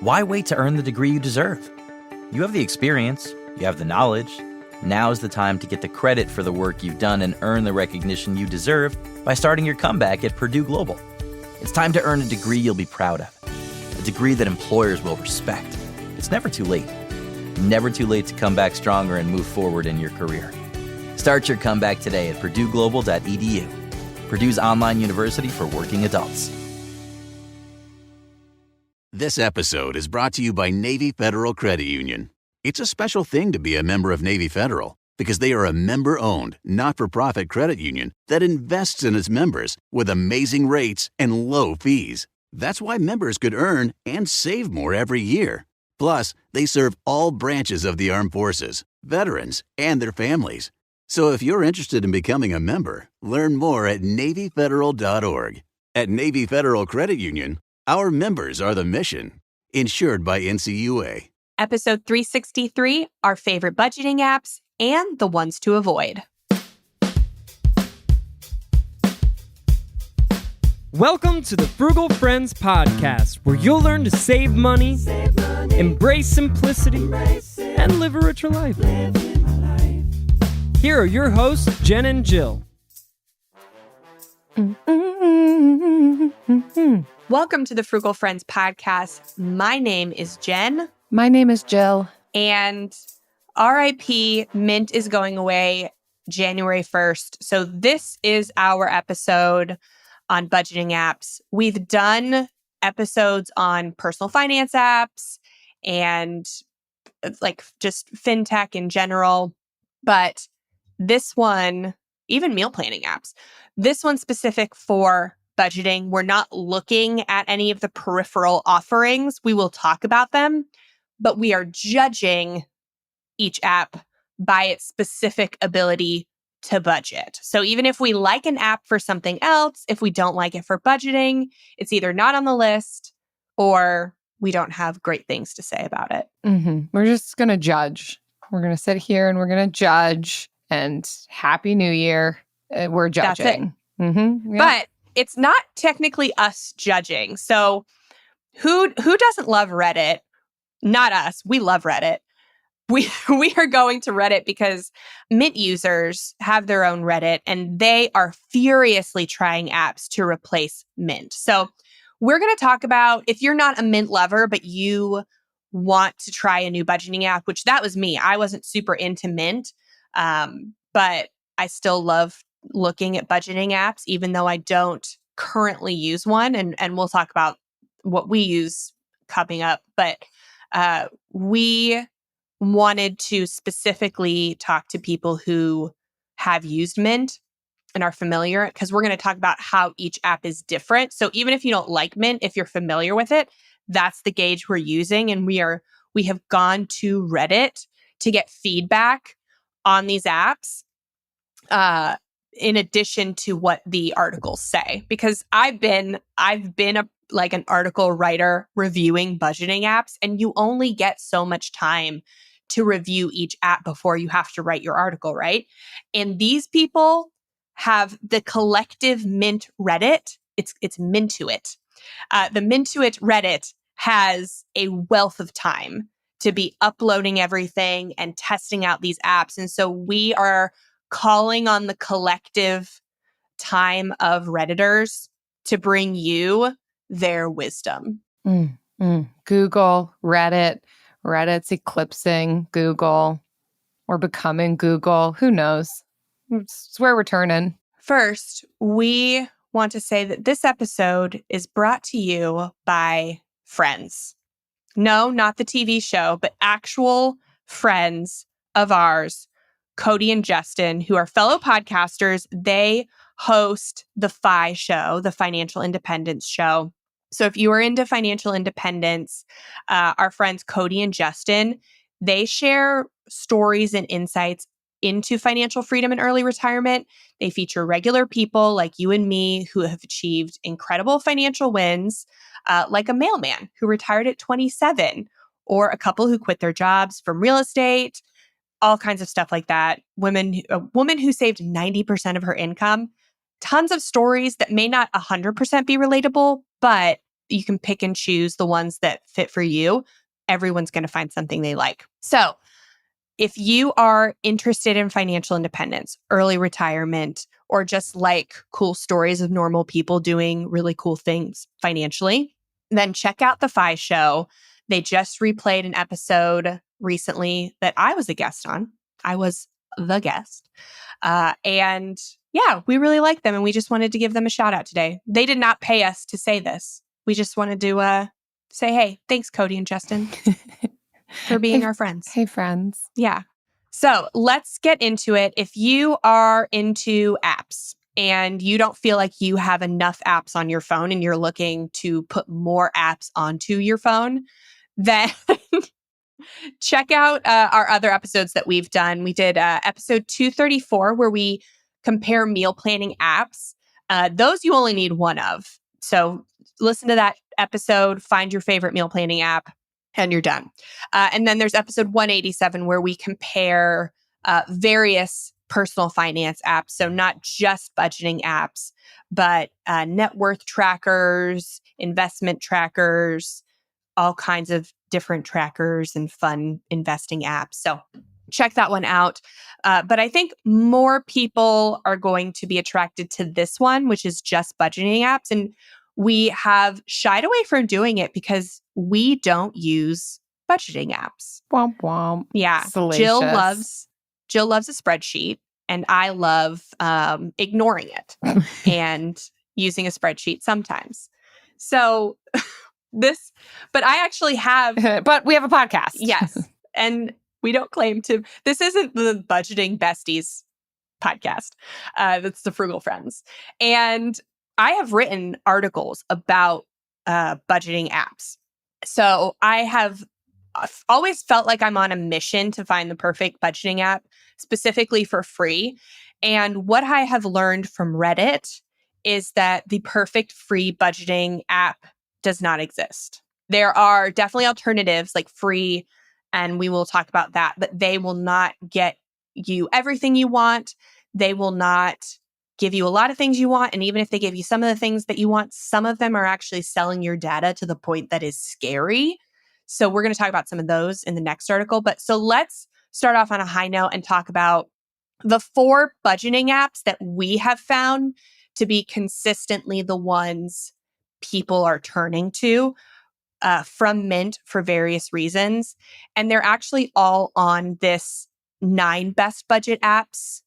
Why wait to earn the degree you deserve? You have the experience, you have the knowledge. Now's the time to get the credit for the work you've done and earn the recognition you deserve by starting your comeback at Purdue Global. It's time to earn a degree you'll be proud of, a degree that employers will respect. It's never too late. Never too late to come back stronger and move forward in your career. Start your comeback today at purdueglobal.edu. Purdue's online university for working adults. This episode is brought to you by Navy Federal Credit Union. It's a special thing to be a member of Navy Federal because they are a member-owned, not-for-profit credit union that invests in its members with amazing rates and low fees. That's why members could earn and save more every year. Plus, they serve all branches of the armed forces, veterans, and their families. So if you're interested in becoming a member, learn more at NavyFederal.org. At Navy Federal Credit Union, our members are the mission. Insured by NCUA. Episode 363, our favorite budgeting apps and the ones to avoid. Welcome to the Frugal Friends podcast, where you'll learn to save money, embrace simplicity, and live a richer life. Here are your hosts, Jen and Jill. Welcome to the Frugal Friends podcast. My name is Jen. My name is Jill. And RIP Mint is going away January 1st. So this is our episode on budgeting apps. We've done episodes on personal finance apps and like just fintech in general. But this one, even meal planning apps, this one's specific for budgeting. We're not looking at any of the peripheral offerings. We will talk about them, but we are judging each app by its specific ability to budget. So even if we like an app for something else, if we don't like it for budgeting, it's either not on the list or we don't have great things to say about it. We're just going to judge. We're going to sit here and we're going to judge. And Happy New Year. We're judging. That's it. Yeah. But it's not technically us judging. So who doesn't love Reddit? Not us. We love Reddit. We are going to Reddit because Mint users have their own Reddit and they are furiously trying apps to replace Mint. So we're going to talk about, if you're not a Mint lover, but you want to try a new budgeting app, which that was me. I wasn't super into Mint, but I still love looking at budgeting apps, even though I don't currently use one. And we'll talk about what we use coming up. But we wanted to specifically talk to people who have used Mint and are familiar, because we're going to talk about how each app is different. So even if you don't like Mint, if you're familiar with it, that's the gauge we're using. And we have gone to Reddit to get feedback on these apps, in addition to what the articles say, because I've been an article writer reviewing budgeting apps, and you only get so much time to review each app before you have to write your article, right? And these people have the collective Mint Reddit. It's Mintuit. The Mintuit Reddit has a wealth of time to be uploading everything and testing out these apps. And so we are calling on the collective time of Redditors to bring you their wisdom. Google, Reddit's eclipsing Google or becoming Google. Who knows? It's where we're turning. First, we want to say that this episode is brought to you by friends. No, not the TV show, but actual friends of ours, Cody and Justin, who are fellow podcasters. They host the FI show, the Financial Independence Show. So if you are into financial independence, our friends Cody and Justin, they share stories and insights into financial freedom and early retirement. They feature regular people like you and me who have achieved incredible financial wins, like a mailman who retired at 27, or a couple who quit their jobs from real estate, all kinds of stuff like that. A woman who saved 90% of her income. Tons of stories that may not 100% be relatable, but You can pick and choose the ones that fit for you. Everyone's going to find something they like. So if you are interested in financial independence, early retirement, or just like cool stories of normal people doing really cool things financially, then check out The Fi Show. They just replayed an episode recently that I was a guest on. I was the guest. And yeah, we really like them. And we just wanted to give them a shout out today. They did not pay us to say this. We just wanted to say, hey, thanks, Cody and Justin, for being our friends. Hey, friends. Yeah. So let's get into it. If you are into apps and you don't feel like you have enough apps on your phone and you're looking to put more apps onto your phone, then check out our other episodes that we've done. We did episode 234 where we compare meal planning apps. Those you only need one of. So listen to that episode, find your favorite meal planning app, and you're done. And then there's episode 187 where we compare various personal finance apps. So not just budgeting apps, but net worth trackers, investment trackers, all kinds of different trackers and fun investing apps. So check that one out. But I think more people are going to be attracted to this one, which is just budgeting apps. And we have shied away from doing it because we don't use budgeting apps. Womp womp. Yeah. Salacious. Jill loves a spreadsheet, and I love ignoring it and using a spreadsheet sometimes. So but I actually have. But we have a podcast. Yes. And we don't claim to. This isn't the Budgeting Besties podcast. That's the Frugal Friends. And I have written articles about budgeting apps. So I have always felt like I'm on a mission to find the perfect budgeting app, specifically for free. And what I have learned from Reddit is that the perfect free budgeting app does not exist. There are definitely alternatives like free, and we will talk about that, but they will not get you everything you want. They will not give you a lot of things you want. And even if they give you some of the things that you want, some of them are actually selling your data to the point that is scary. So we're going to talk about some of those in the next article. But so let's start off on a high note and talk about the 4 budgeting apps that we have found to be consistently the ones people are turning to from Mint for various reasons. And they're actually all on this 9 best budget apps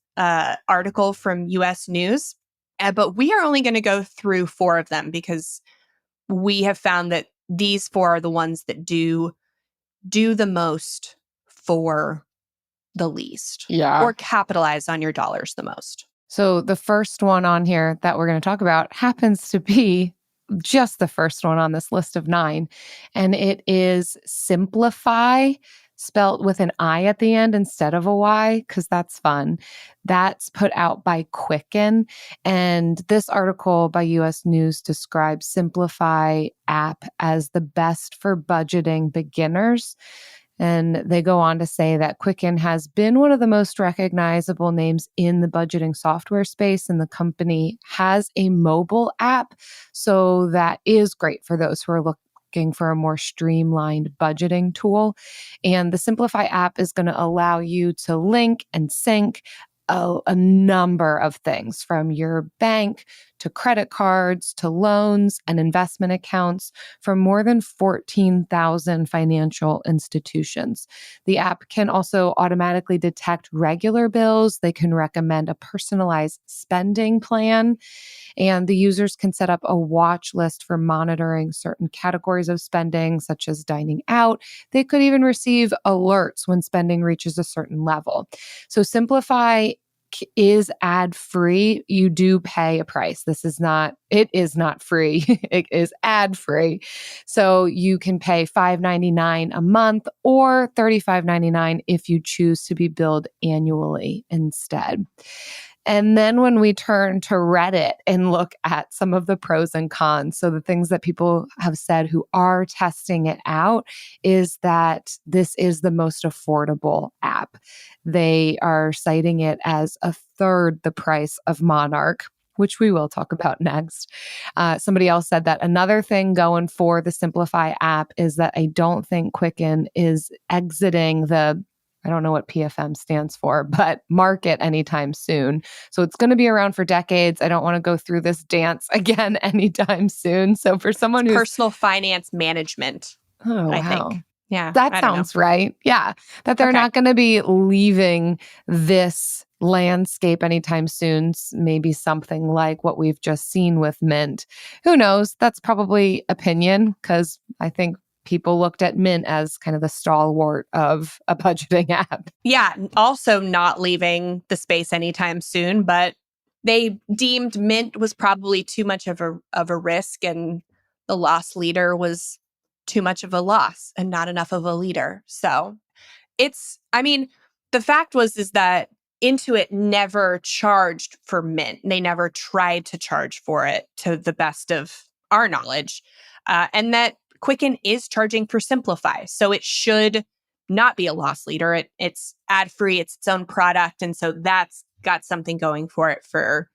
article from US News. But we are only going to go through 4 of them because we have found that these 4 are the ones that do the most for the least. Yeah. Or capitalize on your dollars the most. So the first one on here that we're going to talk about happens to be just the first one on this list of 9. And it is Simplify, spelt with an I at the end instead of a Y, because that's fun. That's put out by Quicken. And this article by US News describes Simplify app as the best for budgeting beginners. And they go on to say that Quicken has been one of the most recognizable names in the budgeting software space, and the company has a mobile app. So that is great for those who are looking for a more streamlined budgeting tool. And the Simplify app is going to allow you to link and sync a number of things, from your bank to credit cards to loans and investment accounts from more than 14,000 financial institutions. The app can also automatically detect regular bills. They can recommend a personalized spending plan, and the users can set up a watch list for monitoring certain categories of spending, such as dining out. They could even receive alerts when spending reaches a certain level. So Simplify is ad-free. You do pay a price. It is not free. It is ad-free. So you can pay $5.99 a month or $35.99 if you choose to be billed annually instead. And then when we turn to Reddit and look at some of the pros and cons, so the things that people have said who are testing it out is that this is the most affordable app. They are citing it as a third the price of Monarch. which we will talk about next. Somebody else said that another thing going for the Simplify app is that I don't think Quicken is exiting the, I don't know what PFM stands for, but market anytime soon. So it's going to be around for decades. I don't want to go through this dance again anytime soon. So for someone who's personal finance management, I think. Yeah. That I don't know. sounds right. Yeah. That they're not going to be leaving this landscape anytime soon. Maybe something like what we've just seen with Mint. Who knows? That's probably opinion, because I think people looked at Mint as kind of the stalwart of a budgeting app. Yeah. Also not leaving the space anytime soon, but they deemed Mint was probably too much of a risk, and the loss leader was too much of a loss and not enough of a leader. So the fact is that Intuit never charged for Mint. They never tried to charge for it, to the best of our knowledge. And that Quicken is charging for Simplify. So it should not be a loss leader. It's ad-free, it's its own product. And so that's got something going for it for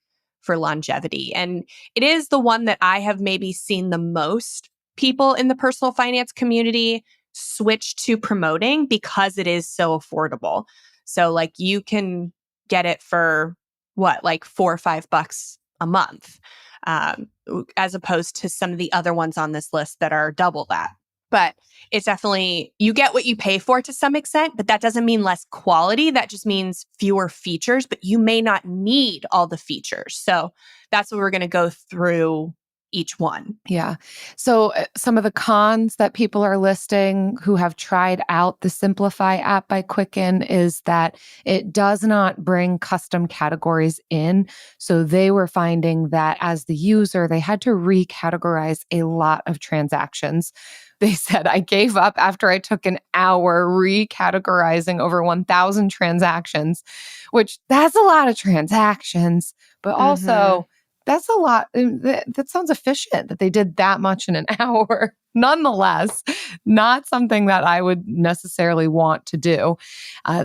longevity. And it is the one that I have maybe seen the most people in the personal finance community switch to promoting, because it is so affordable. So like you can get it for like $4 or $5 a month, as opposed to some of the other ones on this list that are double that. But it's definitely, you get what you pay for to some extent, but that doesn't mean less quality. That just means fewer features, but you may not need all the features. So that's what we're going to go through each one. Yeah. So some of the cons that people are listing who have tried out the Simplify app by Quicken is that it does not bring custom categories in. So they were finding that as the user, they had to recategorize a lot of transactions. They said, I gave up after I took an hour recategorizing over 1,000 transactions, which that's a lot of transactions, but also that's a lot. That sounds efficient that they did that much in an hour. Nonetheless, not something that I would necessarily want to do.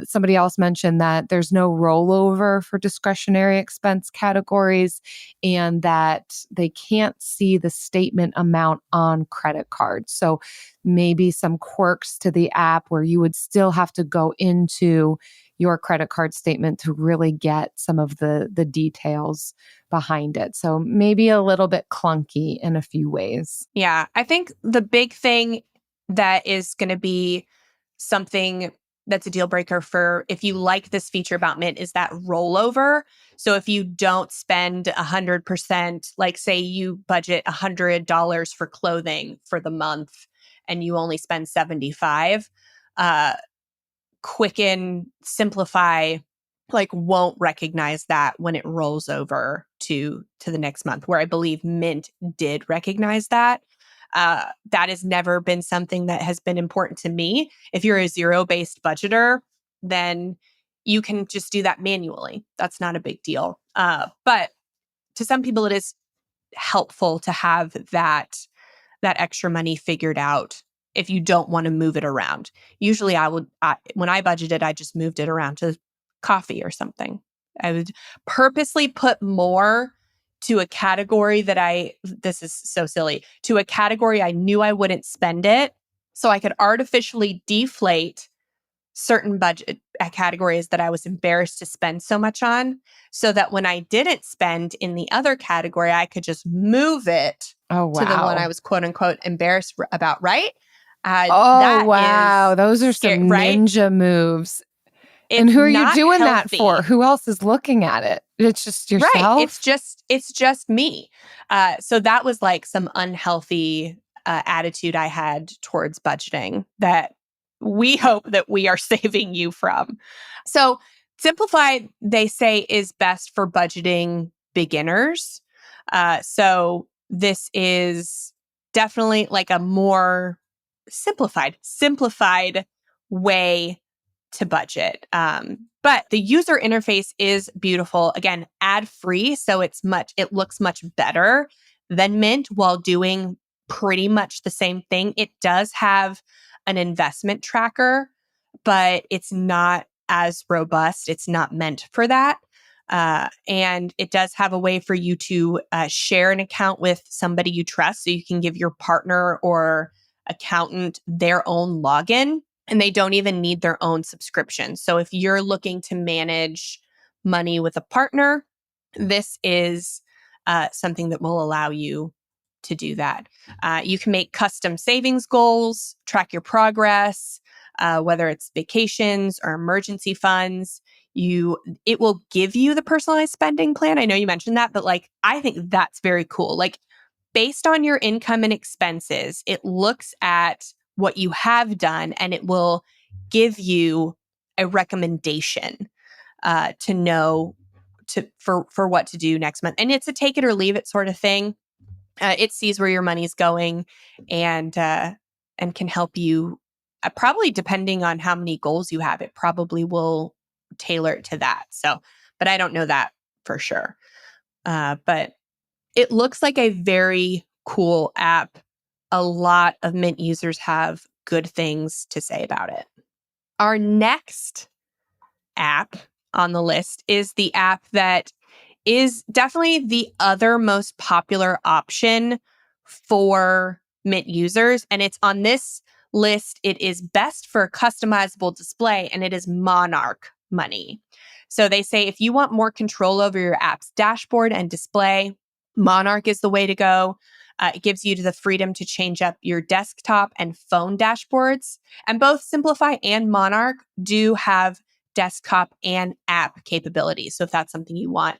Somebody else mentioned that there's no rollover for discretionary expense categories, and that they can't see the statement amount on credit cards. So maybe some quirks to the app where you would still have to go into your credit card statement to really get some of the details behind it. So maybe a little bit clunky in a few ways. Yeah, I think the big thing that is going to be something that's a deal breaker for if you like this feature about Mint is that rollover. So if you don't spend 100%, like say you budget $100 for clothing for the month and you only spend $75, Quicken, Simplify, like won't recognize that when it rolls over to the next month, where I believe Mint did recognize that. That has never been something that has been important to me. If you're a zero-based budgeter, then you can just do that manually. That's not a big deal. But to some people, it is helpful to have that extra money figured out if you don't want to move it around. Usually when I budgeted, I just moved it around to coffee or something. I would purposely put more to a category this is so silly, to a category I knew I wouldn't spend it, so I could artificially deflate certain budget categories that I was embarrassed to spend so much on, so that when I didn't spend in the other category, I could just move it to the one I was quote unquote embarrassed about, right? Those are some ninja moves. And who are you doing that for? Who else is looking at it? It's just yourself? Right. It's just me. So that was like some unhealthy attitude I had towards budgeting that we hope that we are saving you from. So Simplify, they say, is best for budgeting beginners. So this is definitely like a more simplified way to budget. But the user interface is beautiful. Again, ad-free, so it looks much better than Mint while doing pretty much the same thing. It does have an investment tracker, but it's not as robust. It's not meant for that. And it does have a way for you to share an account with somebody you trust. So you can give your partner or accountant their own login, and they don't even need their own subscription. So if you're looking to manage money with a partner, this is something that will allow you to do that. You can make custom savings goals, track your progress, whether it's vacations or emergency funds. It will give you the personalized spending plan. I know you mentioned that, but like, I think that's very cool. Like, based on your income and expenses, it looks at what you have done and it will give you a recommendation to know for what to do next month. And it's a take it or leave it sort of thing. It sees where your money's going and can help you. Probably depending on how many goals you have, it probably will tailor it to that. So, but I don't know that for sure. But it looks like a very cool app. A lot of Mint users have good things to say about it. Our next app on the list is the app that is definitely the other most popular option for Mint users. And it's on this list. It is best for customizable display, and it is Monarch Money. So they say if you want more control over your app's dashboard and display, Monarch is the way to go. It gives you the freedom to change up your desktop and phone dashboards. And both Simplify and Monarch do have desktop and app capabilities. So if that's something you want.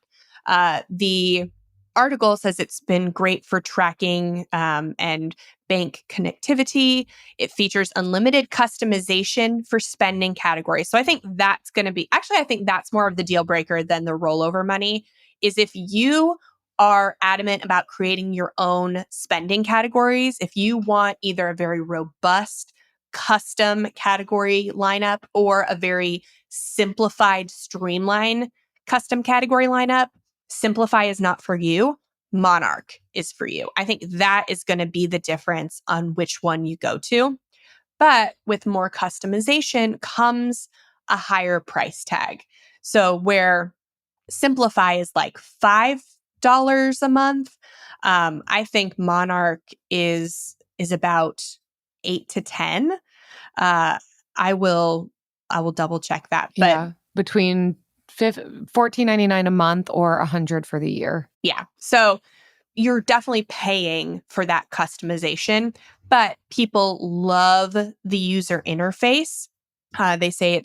The article says it's been great for tracking and bank connectivity. It features unlimited customization for spending categories. So I think that's going to be, actually, I think that's more of the deal breaker than the rollover money, is if you are adamant about creating your own spending categories, if you want either a very robust custom category lineup or a very simplified, streamlined custom category lineup, Simplify is not for you. Monarch is for you. I think that is going to be the difference on which one you go to. But with more customization comes a higher price tag. So where Simplify is like $5 a month, I think Monarch is about 8 to 10. I will double check that. But yeah, between $14.99 a month or $100 for the year. Yeah. So you're definitely paying for that customization, but people love the user interface. They say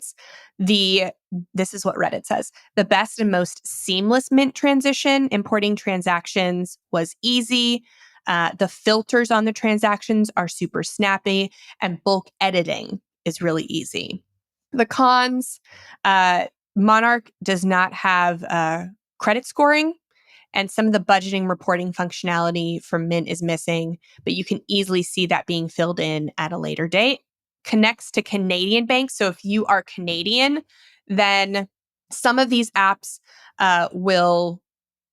this is what Reddit says, the best and most seamless Mint transition. Importing transactions was easy. The filters on the transactions are super snappy, and bulk editing is really easy. The cons, Monarch does not have credit scoring, and some of the budgeting reporting functionality from Mint is missing, but you can easily see that being filled in at a later date. Connects to Canadian banks. So if you are Canadian, then some of these apps will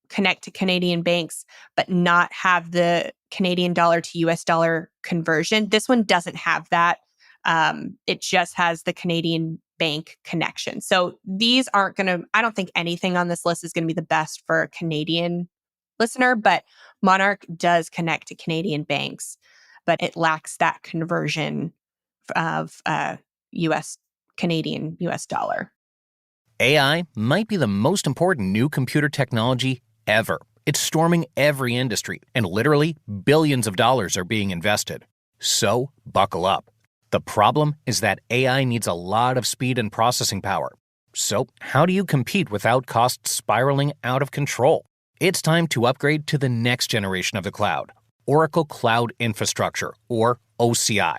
connect to Canadian banks, but not have the Canadian dollar to US dollar conversion. This one doesn't have that. It just has the Canadian bank connection. So these aren't going to, I don't think anything on this list is going to be the best for a Canadian listener, but Monarch does connect to Canadian banks, but it lacks that conversion of Canadian US dollar. AI might be the most important new computer technology ever. It's storming every industry, and literally billions of dollars are being invested. So buckle up. The problem is that AI needs a lot of speed and processing power. So how do you compete without costs spiraling out of control? It's time to upgrade to the next generation of the cloud, Oracle Cloud Infrastructure, or OCI.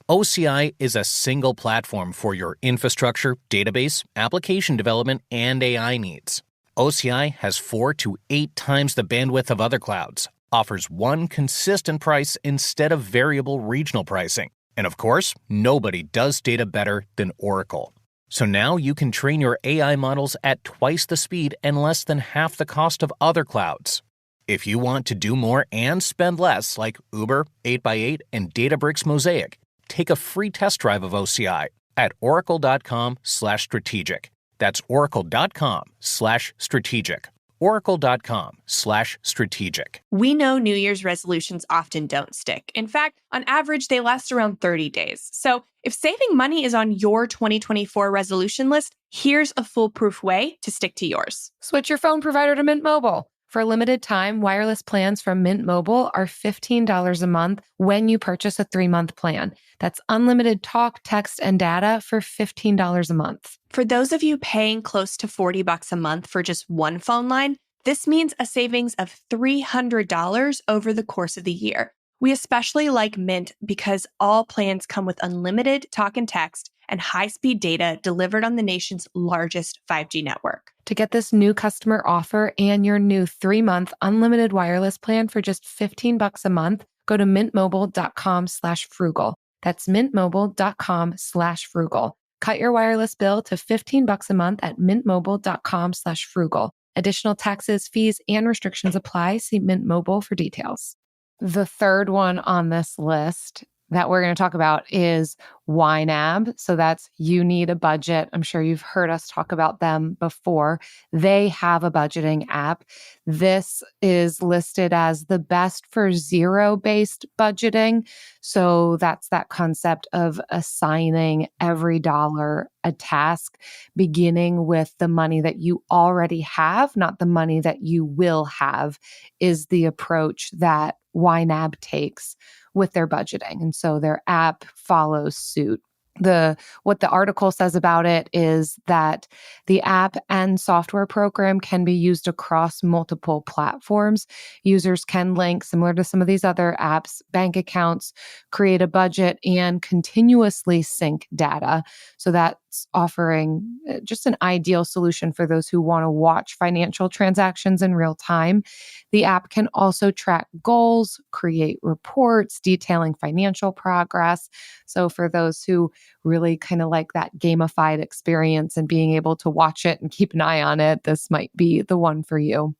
OCI is a single platform for your infrastructure, database, application development, and AI needs. OCI has 4 to 8 times the bandwidth of other clouds, offers one consistent price instead of variable regional pricing. And of course, nobody does data better than Oracle. So now you can train your AI models at twice the speed and less than half the cost of other clouds. If you want to do more and spend less, like Uber, 8x8, and Databricks Mosaic, take a free test drive of OCI at oracle.com/strategic. That's oracle.com/strategic. Oracle.com/strategic. We know New Year's resolutions often don't stick. In fact, on average, they last around 30 days. So if saving money is on your 2024 resolution list, here's a foolproof way to stick to yours. Switch your phone provider to Mint Mobile. For a limited time, wireless plans from Mint Mobile are $15 a month when you purchase a 3-month plan. That's unlimited talk, text, and data for $15 a month. For those of you paying close to $40 a month for just one phone line, this means a savings of $300 over the course of the year. We especially like Mint because all plans come with unlimited talk and text and high-speed data delivered on the nation's largest 5G network. To get this new customer offer and your new 3-month unlimited wireless plan for just $15 a month, go to mintmobile.com/frugal. That's mintmobile.com/frugal. Cut your wireless bill to $15 a month at mintmobile.com/frugal. Additional taxes, fees, and restrictions apply. See Mint Mobile for details. The third one on this list that we're going to talk about is YNAB. So that's You Need a Budget. I'm sure you've heard us talk about them before. They have a budgeting app. This is listed as the best for zero-based budgeting. So that's that concept of assigning every dollar a task, beginning with the money that you already have, not the money that you will have, is the approach that YNAB takes with their budgeting. And so their app follows suit. What the article says about it is that the app and software program can be used across multiple platforms. Users can link, similar to some of these other apps, bank accounts, create a budget, and continuously sync data. So that's offering just an ideal solution for those who want to watch financial transactions in real time. The app can also track goals, create reports detailing financial progress. So for those who really kind of like that gamified experience and being able to watch it and keep an eye on it, this might be the one for you.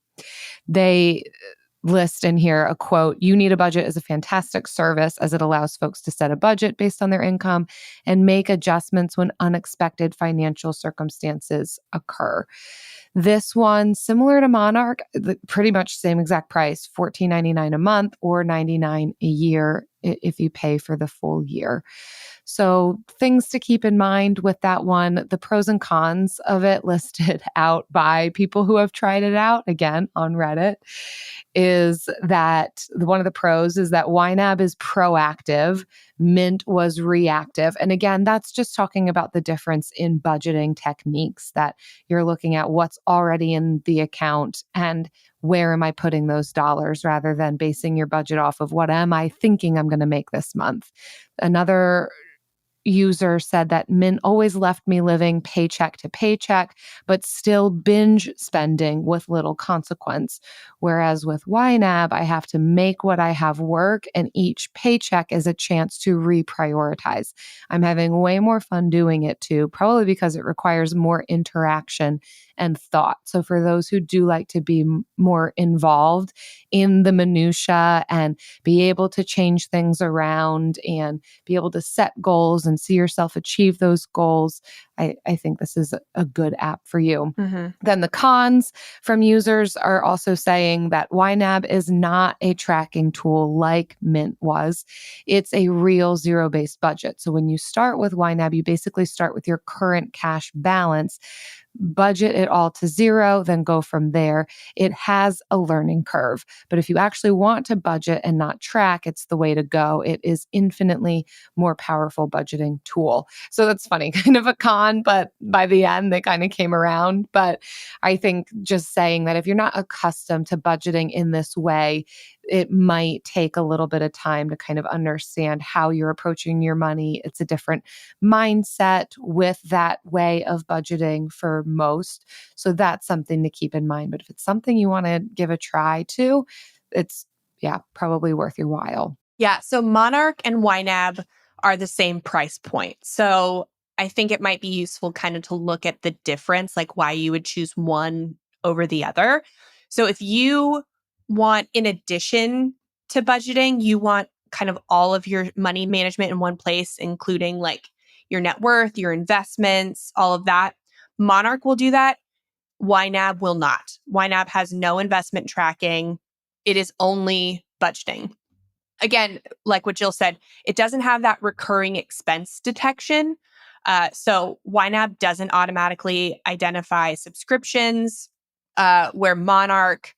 They list in here a quote, "You Need a Budget is a fantastic service as it allows folks to set a budget based on their income and make adjustments when unexpected financial circumstances occur." This one, similar to Monarch, pretty much same exact price, $14.99 a month or $99 a year if you pay for the full year. So things to keep in mind with that one, the pros and cons of it listed out by people who have tried it out, again, on Reddit, is that one of the pros is that YNAB is proactive, Mint was reactive. And again, that's just talking about the difference in budgeting techniques, that you're looking at what's already in the account and where am I putting those dollars rather than basing your budget off of what am I thinking I'm going to make this month. Another user said that Mint always left me living paycheck to paycheck, but still binge spending with little consequence. Whereas with YNAB, I have to make what I have work, and each paycheck is a chance to reprioritize. I'm having way more fun doing it too, probably because it requires more interaction and thought. So for those who do like to be more involved in the minutia and be able to change things around and be able to set goals and see yourself achieve those goals, I think this is a good app for you. Mm-hmm. Then the cons from users are also saying that YNAB is not a tracking tool like Mint was. It's a real zero-based budget. So when you start with YNAB, you basically start with your current cash balance, budget it all to zero, then go from there. It has a learning curve, but if you actually want to budget and not track, it's the way to go. It is infinitely more powerful budgeting tool. So that's funny, kind of a con, but by the end, they kind of came around. But I think just saying that if you're not accustomed to budgeting in this way, it might take a little bit of time to kind of understand how you're approaching your money. It's a different mindset with that way of budgeting for most. So that's something to keep in mind. But if it's something you want to give a try to, it's, probably worth your while. Yeah. So Monarch and YNAB are the same price point. So I think it might be useful kind of to look at the difference, like why you would choose one over the other. So if you want, in addition to budgeting, you want kind of all of your money management in one place, including like your net worth, your investments, all of that, Monarch will do that. YNAB will not. YNAB has no investment tracking. It is only budgeting. Again, like what Jill said, it doesn't have that recurring expense detection. So YNAB doesn't automatically identify subscriptions, where Monarch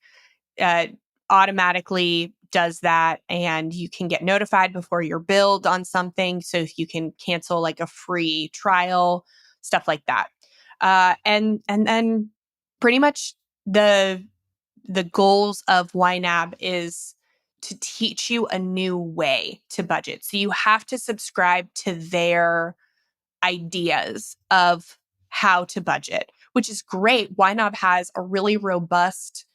automatically does that, and you can get notified before you're billed on something, so you can cancel like a free trial, stuff like that. And then pretty much the goals of YNAB is to teach you a new way to budget. So you have to subscribe to their ideas of how to budget, which is great. YNAB has a really robust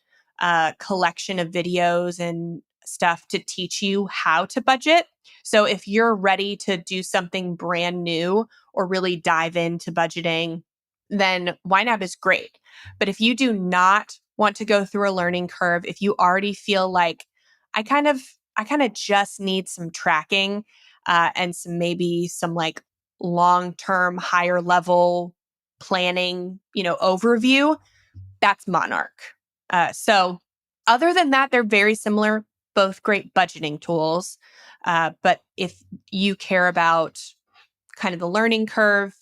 collection of videos and stuff to teach you how to budget. So if you're ready to do something brand new or really dive into budgeting, then YNAB is great. But if you do not want to go through a learning curve, if you already feel like I kind of just need some tracking and maybe some like long-term higher level planning, overview, that's Monarch. So other than that, they're very similar, both great budgeting tools. But if you care about kind of the learning curve,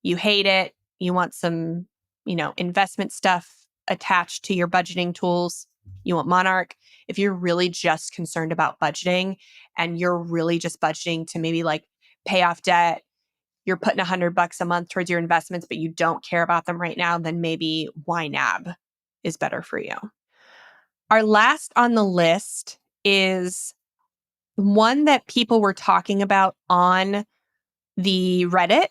you hate it, you want some, investment stuff attached to your budgeting tools, you want Monarch. If you're really just concerned about budgeting and you're really just budgeting to maybe like pay off debt, you're putting $100 a month towards your investments, but you don't care about them right now, then maybe YNAB is better for you. Our last on the list is one that people were talking about on the Reddit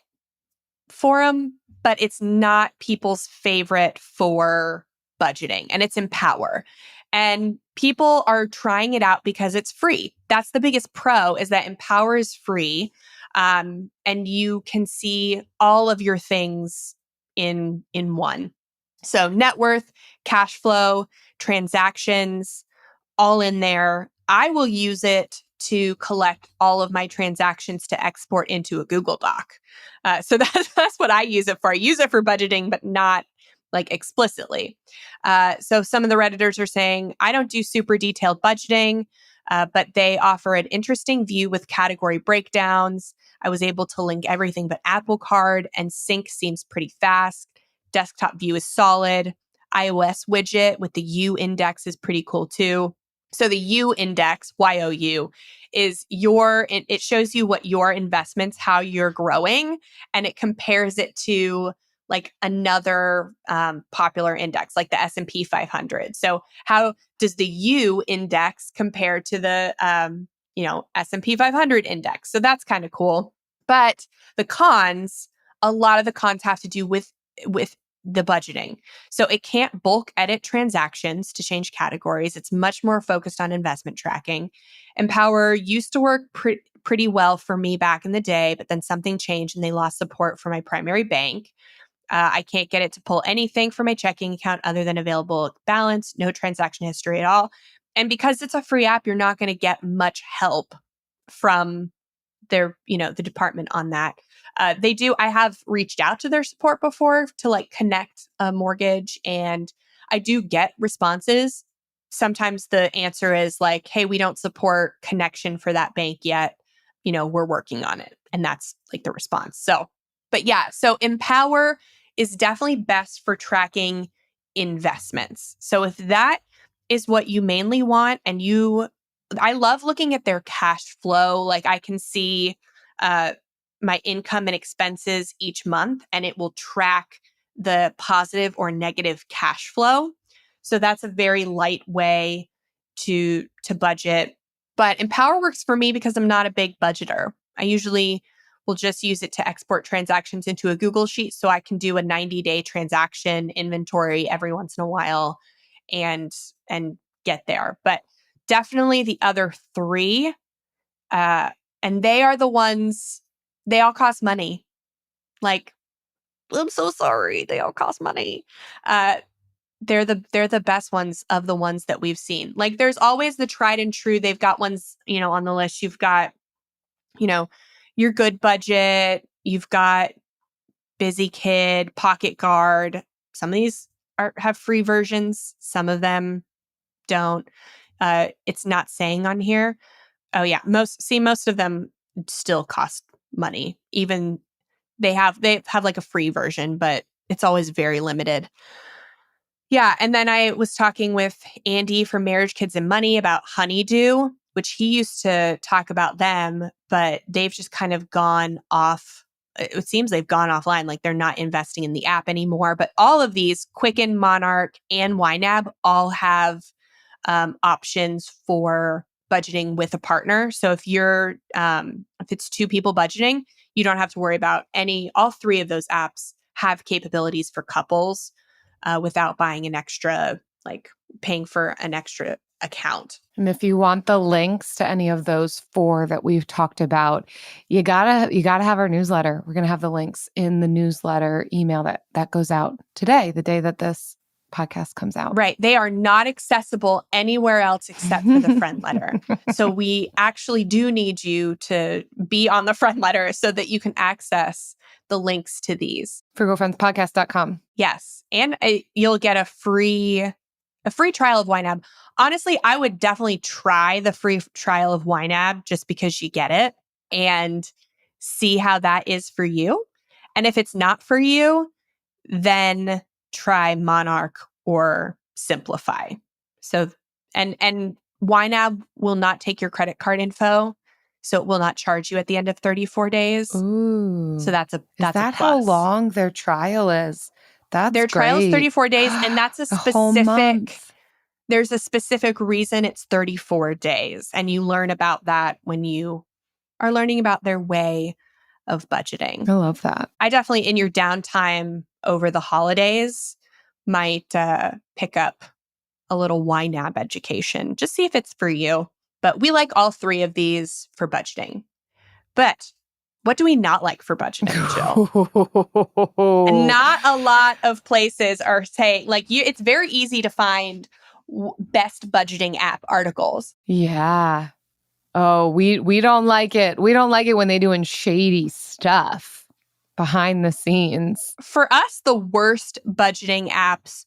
forum, but it's not people's favorite for budgeting, and it's Empower. And people are trying it out because it's free. That's the biggest pro, is that Empower is free. And you can see all of your things in one. So net worth, cash flow, transactions, all in there. I will use it to collect all of my transactions to export into a Google Doc. So that's what I use it for. I use it for budgeting, but not like explicitly. So some of the Redditors are saying, I don't do super detailed budgeting, but they offer an interesting view with category breakdowns. I was able to link everything but Apple Card, and sync seems pretty fast. Desktop view is solid. iOS widget with the U index is pretty cool too. So the U index, YOU, is it shows you what your investments, how you're growing, and it compares it to like another popular index, like the S&P 500. So how does the U index compare to the S&P 500 index? So that's kind of cool. But the cons, a lot of the cons have to do with the budgeting. So it can't bulk edit transactions to change categories. It's much more focused on investment tracking. Empower used to work pretty well for me back in the day, but then something changed and they lost support for my primary bank. I can't get it to pull anything from my checking account other than available balance, no transaction history at all. And because it's a free app, you're not going to get much help from the department on that. I have reached out to their support before to like connect a mortgage, and I do get responses. Sometimes the answer is like, hey, we don't support connection for that bank yet. We're working on it. And that's like the response. So Empower is definitely best for tracking investments. So if that is what you mainly want, and I love looking at their cash flow. Like I can see my income and expenses each month, and it will track the positive or negative cash flow. So that's a very light way to budget. But Empower works for me because I'm not a big budgeter. I usually will just use it to export transactions into a Google Sheet so I can do a 90-day transaction inventory every once in a while and get there. But definitely the other three, and they are the ones, they all cost money. Like, I'm so sorry, they all cost money. They're the best ones of the ones that we've seen. Like, there's always the tried and true. They've got ones, on the list. You've got, your good budget. You've got Busy Kid, Pocket Guard. Some of these have free versions. Some of them don't. It's not saying on here. Oh yeah, most of them still cost money. Even they have like a free version, but it's always very limited. Yeah, and then I was talking with Andy from Marriage, Kids, and Money about Honeydew, which he used to talk about them, but they've just kind of gone off. It seems they've gone offline, like they're not investing in the app anymore. But all of these, Quicken, Monarch, and YNAB, all have options for budgeting with a partner. So if it's two people budgeting, you don't have to worry about all three of those apps have capabilities for couples without buying an extra, like paying for an extra account. And if you want the links to any of those 4 that we've talked about, you gotta have our newsletter. We're gonna have the links in the newsletter email that goes out today, the day that this podcast comes out. Right. They are not accessible anywhere else except for the friend letter. So we actually do need you to be on the friend letter so that you can access the links to these. frugalfriendspodcast.com. Yes. And you'll get a free trial of YNAB. Honestly, I would definitely try the free trial of YNAB just because you get it and see how that is for you. And if it's not for you, then try Monarch or Simplify. So, and YNAB will not take your credit card info, so it will not charge you at the end of 34 days. Ooh. So that's Is a that plus. how long their trial is? That's their trial is great. 34 days, and that's a whole month. There's a specific reason it's 34 days, and you learn about that when you are learning about their way of budgeting. I love that. I definitely, in your downtime over the holidays, might pick up a little YNAB education. Just see if it's for you. But we like all 3 of these for budgeting. But what do we not like for budgeting, Jill? And not a lot of places are saying, it's very easy to find best budgeting app articles. Yeah. Oh, we don't like it. We don't like it when they're doing shady stuff behind the scenes. For us, the worst budgeting apps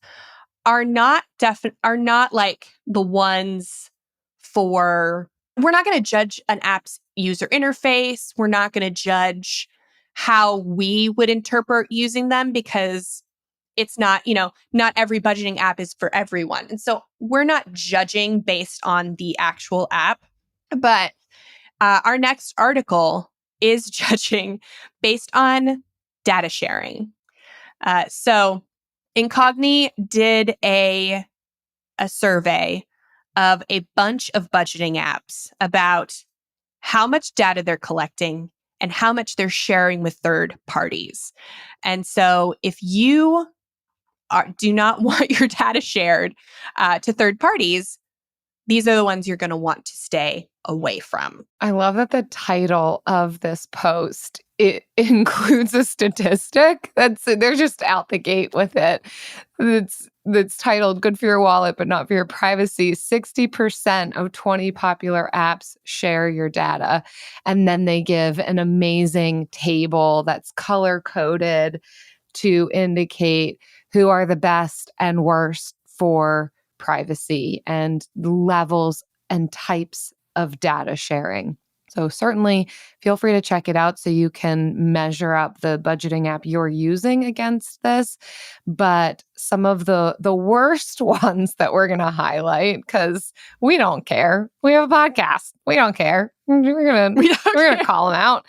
are not like the ones for. We're not going to judge an app's user interface. We're not going to judge how we would interpret using them because it's not, not every budgeting app is for everyone. And so we're not judging based on the actual app. But our next article is judging based on data sharing. So Incogni did a survey of a bunch of budgeting apps about how much data they're collecting and how much they're sharing with third parties. And so if you do not want your data shared to third parties, these are the ones you're going to want to stay away from. I love that the title of this post, it includes a statistic. They're just out the gate with it. That's titled "Good for your wallet, but not for your privacy." 60% of 20 popular apps share your data. And then they give an amazing table that's color-coded to indicate who are the best and worst for privacy and levels and types of data sharing. So certainly feel free to check it out so you can measure up the budgeting app you're using against this. But some of the worst ones that we're going to highlight, because we don't care. We have a podcast. We don't care. We're gonna call them out.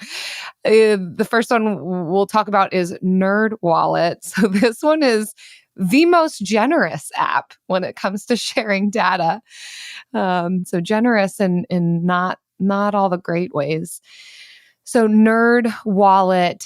The first one we'll talk about is NerdWallet. So this one is the most generous app when it comes to sharing data. So generous in not all the great ways. So NerdWallet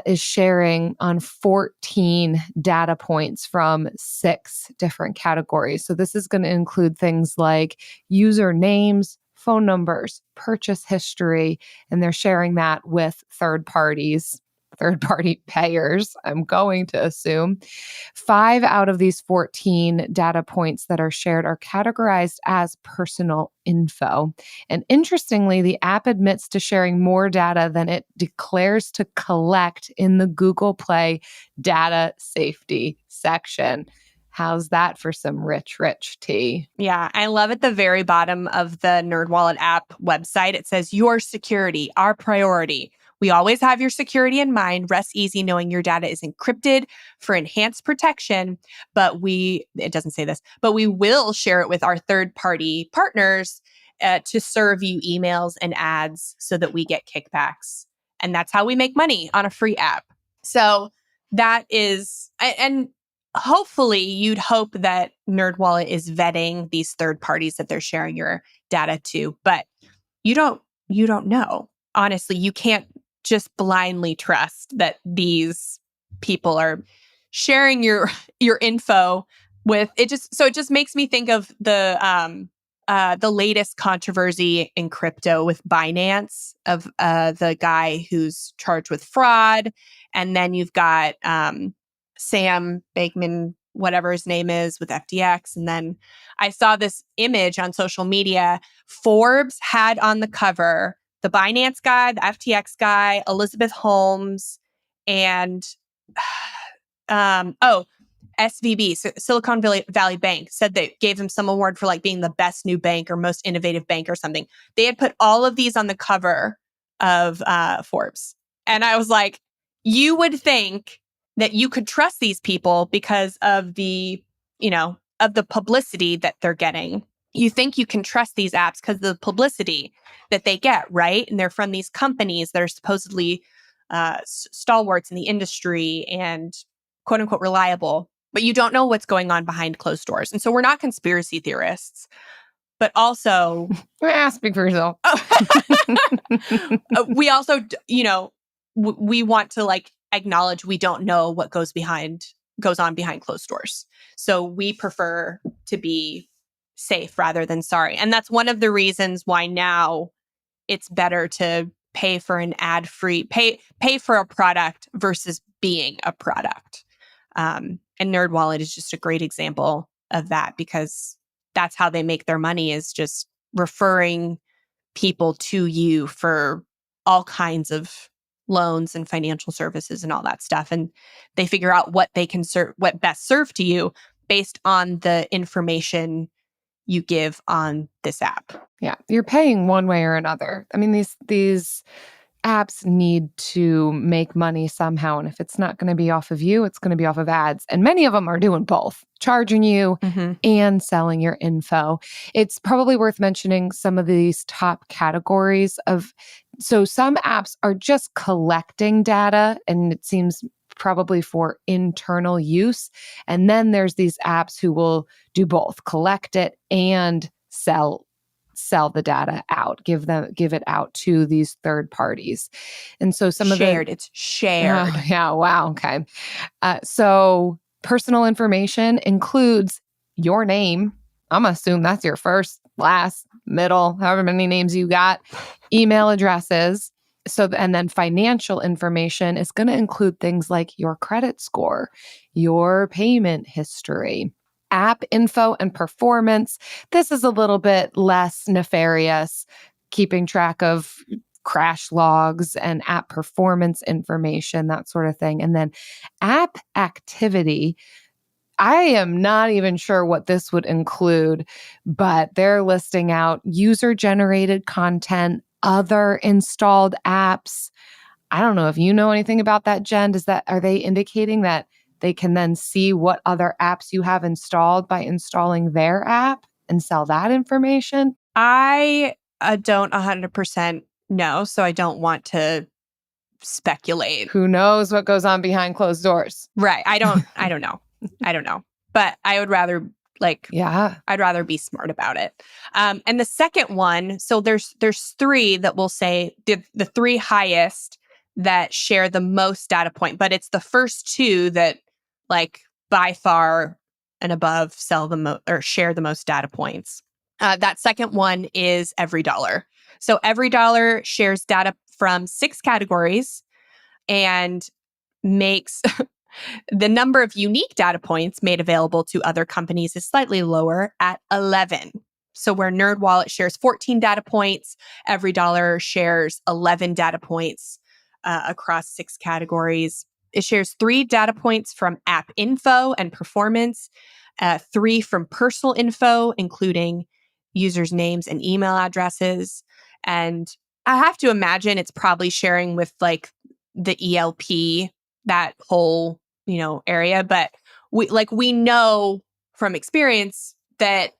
is sharing on 14 data points from 6 different categories. So this is going to include things like user names, phone numbers, purchase history, and they're sharing that with third parties third-party payers, I'm going to assume. 5 out of these 14 data points that are shared are categorized as personal info. And interestingly, the app admits to sharing more data than it declares to collect in the Google Play data safety section. How's that for some rich tea? Yeah, I love at the very bottom of the NerdWallet app website, it says, your security, our priority. We always have your security in mind. Rest easy knowing your data is encrypted for enhanced protection. It doesn't say this, but we will share it with our third-party partners to serve you emails and ads so that we get kickbacks. And that's how we make money on a free app. So that is, and hopefully you'd hope that NerdWallet is vetting these third parties that they're sharing your data to, but you don't know. Honestly, you can't just blindly trust that these people are sharing your info with it. It just makes me think of the latest controversy in crypto with Binance of the guy who's charged with fraud, and then you've got Sam Bankman, whatever his name is, with FTX. And then I saw this image on social media. Forbes had on the cover the Binance guy, the FTX guy, Elizabeth Holmes, and SVB, so Silicon Valley Bank, said they gave them some award for like being the best new bank or most innovative bank or something. They had put all of these on the cover of Forbes. And I was like, you would think that you could trust these people because of the publicity that they're getting. You think you can trust these apps because of the publicity that they get, right? And they're from these companies that are supposedly stalwarts in the industry and quote unquote reliable, but you don't know what's going on behind closed doors. And so we're not conspiracy theorists, but also speak for yourself. We also, we want to like acknowledge we don't know what goes on behind closed doors. So we prefer to be safe rather than sorry. And that's one of the reasons why now it's better to pay for an ad-free, pay for a product versus being a product. And NerdWallet is just a great example of that, because that's how they make their money, is just referring people to you for all kinds of loans and financial services and all that stuff. And they figure out what they can what best serve to you based on the information you give on this app. Yeah, you're paying one way or another. I mean, these apps need to make money somehow. And if it's not going to be off of you, it's going to be off of ads. And many of them are doing both, charging you and selling your info. It's probably worth mentioning some of these top categories of, so some apps are just collecting data, and it seems probably for internal use. And then there's these apps who will do both, collect it and sell the data out, give it out to these third parties. And so some of it's shared. Oh, yeah. Wow. Okay. So personal information includes your name. I'm going to assume that's your first, last, middle, however many names you got, email addresses. And then financial information is going to include things like your credit score, your payment history, app info and performance. This is a little bit less nefarious, keeping track of crash logs and app performance information, that sort of thing. And then app activity. I am not even sure what this would include, but they're listing out user-generated content, other installed apps. I don't know if you know anything about that, Jen. Are they indicating that they can then see what other apps you have installed by installing their app and sell that information? I don't 100% know, so I don't want to speculate. Who knows what goes on behind closed doors? Right. I don't know. I don't know. But I would rather I'd rather be smart about it. And the second one, so there's three that will say the three highest that share the most data point, but it's the first two that like by far and above sell the most or share the most data points. That second one is EveryDollar. So EveryDollar shares data from 6 categories. and makes the number of unique data points made available to other companies is slightly lower at 11. So where NerdWallet shares 14 data points, EveryDollar shares 11 data points across 6 categories. It shares 3 data points from app info and performance, 3 from personal info, including users' names and email addresses. And I have to imagine it's probably sharing with like the ELP, that whole, area. But we know from experience that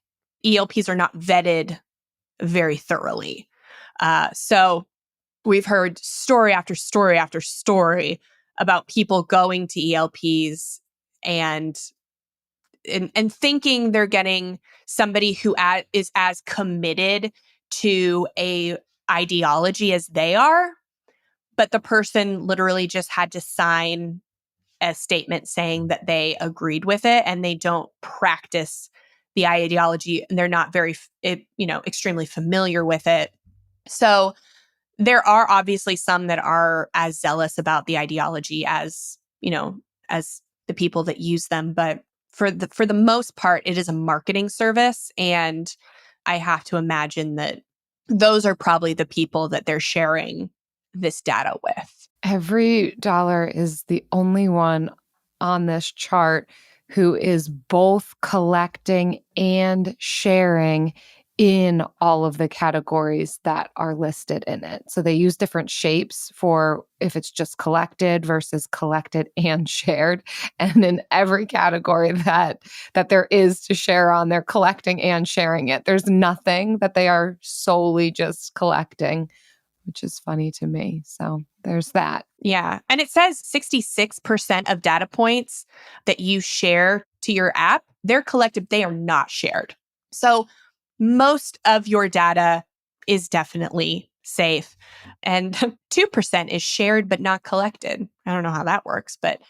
ELPs are not vetted very thoroughly. So we've heard story after story after story about people going to ELPs and thinking they're getting somebody who is as committed to a ideology as they are, but the person literally just had to sign a statement saying that they agreed with it, and they don't practice the ideology, and they're not very, extremely familiar with it. So there are obviously some that are as zealous about the ideology as, as the people that use them. But for the most part, it is a marketing service. And I have to imagine that those are probably the people that they're sharing this data with. EveryDollar is the only one on this chart who is both collecting and sharing in all of the categories that are listed in it. So they use different shapes for if it's just collected versus collected and shared. And in every category that there is to share on, they're collecting and sharing it. There's nothing that they are solely just collecting, which is funny to me. So there's that. Yeah. And it says 66% of data points that you share to your app, they're collected, they are not shared. So most of your data is definitely safe. And 2% is shared but not collected. I don't know how that works, but